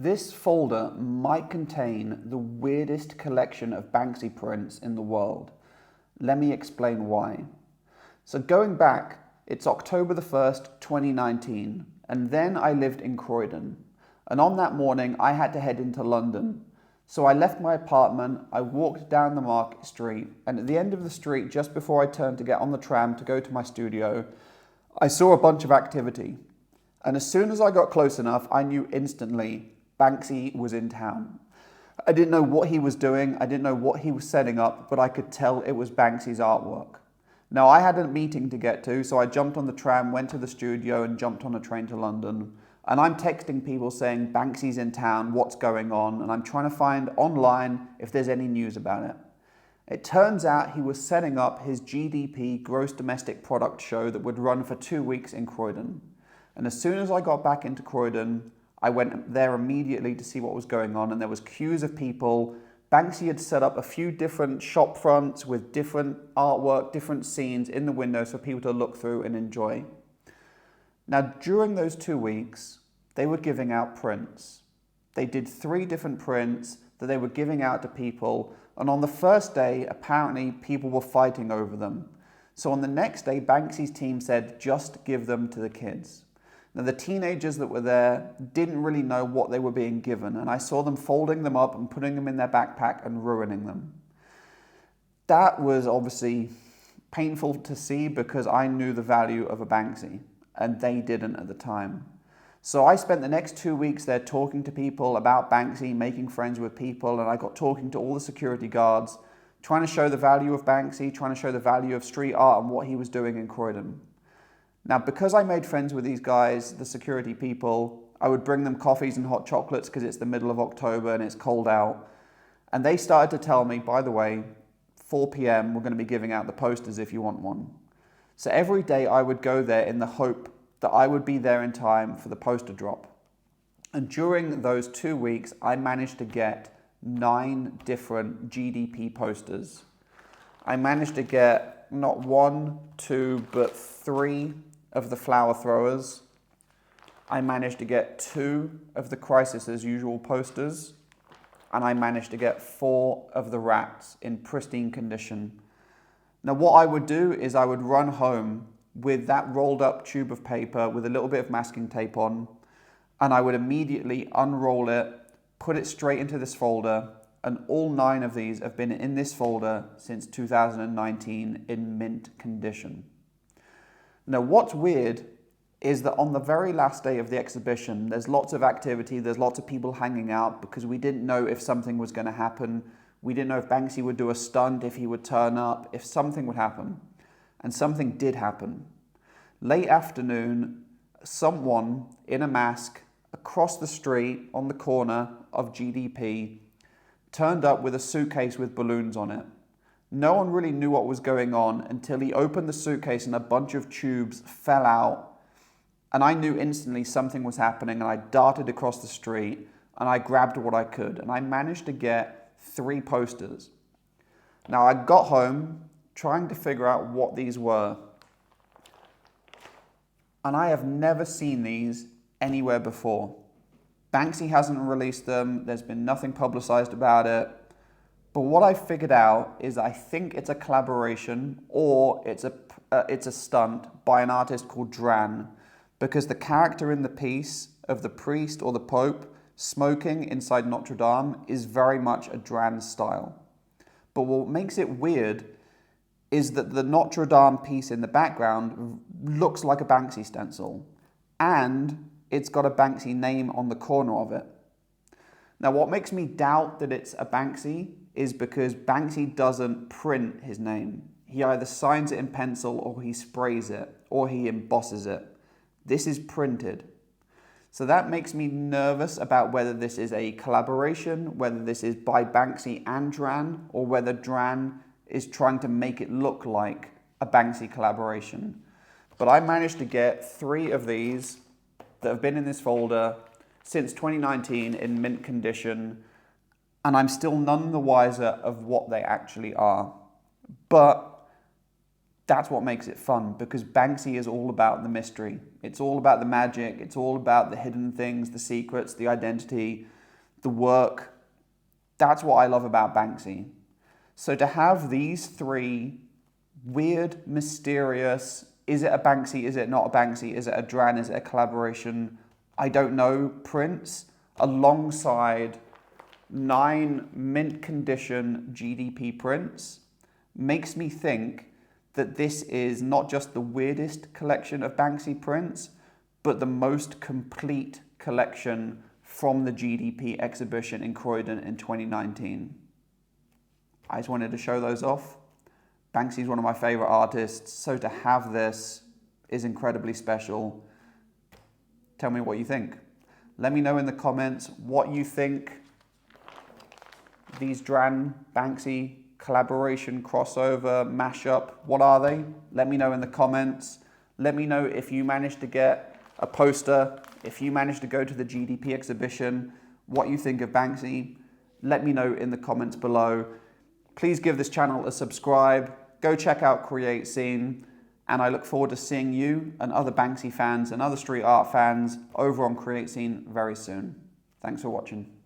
This folder might contain the weirdest collection of Banksy prints in the world. Let me explain why. So going back, it's October the 1st, 2019, and then I lived in Croydon. And on that morning, I had to head into London. So I left my apartment, I walked down the Market Street, and at the end of the street, just before I turned to get on the tram to go to my studio, I saw a bunch of activity. And as soon as I got close enough, I knew instantly Banksy was in town. I didn't know what he was doing, I didn't know what he was setting up, but I could tell it was Banksy's artwork. Now, I had a meeting to get to, so I jumped on the tram, went to the studio, and jumped on a train to London. And I'm texting people saying, Banksy's in town, what's going on? And I'm trying to find online if there's any news about it. It turns out he was setting up his GDP, Gross Domestic Product show that would run for 2 weeks in Croydon. And as soon as I got back into Croydon, I went there immediately to see what was going on, and there was queues of people. Banksy had set up a few different shop fronts with different artwork, different scenes in the windows for people to look through and enjoy. Now, during those 2 weeks, they were giving out prints. They did 3 different prints that they were giving out to people, and on the first day, apparently, people were fighting over them. So on the next day, Banksy's team said, just give them to the kids. Now, the teenagers that were there didn't really know what they were being given, and I saw them folding them up and putting them in their backpack and ruining them. That was obviously painful to see because I knew the value of a Banksy, and they didn't at the time. So I spent the next 2 weeks there talking to people about Banksy, making friends with people, and I got talking to all the security guards, trying to show the value of Banksy, trying to show the value of street art and what he was doing in Croydon. Now, because I made friends with these guys, the security people, I would bring them coffees and hot chocolates because it's the middle of October and it's cold out. And they started to tell me, by the way, 4 p.m. we're going to be giving out the posters if you want one. So every day I would go there in the hope that I would be there in time for the poster drop. And during those 2 weeks, I managed to get 9 different GDP posters. I managed to get not 1, 2, but 3 of the flower throwers. I managed to get 2 of the Crisis as Usual posters, and I managed to get 4 of the rats in pristine condition. Now, what I would do is I would run home with that rolled up tube of paper with a little bit of masking tape on, and I would immediately unroll it, put it straight into this folder, and all 9 of these have been in this folder since 2019 in mint condition. Now, what's weird is that on the very last day of the exhibition, there's lots of activity, there's lots of people hanging out because we didn't know if something was going to happen. We didn't know if Banksy would do a stunt, if he would turn up, if something would happen. And something did happen. Late afternoon, someone in a mask across the street on the corner of GDP turned up with a suitcase with balloons on it. No one really knew what was going on until he opened the suitcase and a bunch of tubes fell out. And I knew instantly something was happening, and I darted across the street and I grabbed what I could. And I managed to get 3 posters. Now, I got home trying to figure out what these were. And I have never seen these anywhere before. Banksy hasn't released them. There's been nothing publicized about it. But what I figured out is I think it's a collaboration or it's a stunt by an artist called Dran, because the character in the piece of the priest or the Pope smoking inside Notre Dame is very much a Dran style. But what makes it weird is that the Notre Dame piece in the background looks like a Banksy stencil, and it's got a Banksy name on the corner of it. Now, what makes me doubt that it's a Banksy is because Banksy doesn't print his name. He either signs it in pencil or he sprays it or he embosses it. This is printed. So that makes me nervous about whether this is a collaboration, whether this is by Banksy and Dran, or whether Dran is trying to make it look like a Banksy collaboration. But I managed to get 3 of these that have been in this folder since 2019 in mint condition, and I'm still none the wiser of what they actually are. But That's what makes it fun, because Banksy is all about the mystery. It's all about the magic. It's all about the hidden things, the secrets, the identity, the work. That's what I love about Banksy. So to have these three weird, mysterious, is it a Banksy, is it not a Banksy, is it a Dran, is it a collaboration, I don't know, prints, alongside 9 mint condition GDP prints, makes me think that this is not just the weirdest collection of Banksy prints, but the most complete collection from the GDP exhibition in Croydon in 2019. I just wanted to show those off. Banksy is one of my favorite artists, so to have this is incredibly special. Tell me what you think. Let me know in the comments what you think these Dran Banksy collaboration, crossover, mashup, what are they? Let me know in the comments. Let me know if you managed to get a poster, if you managed to go to the GDP exhibition, what you think of Banksy. Let me know in the comments below. Please give this channel a subscribe, go check out Create Scene, and I look forward to seeing you and other Banksy fans and other street art fans over on Create Scene very soon. Thanks for watching.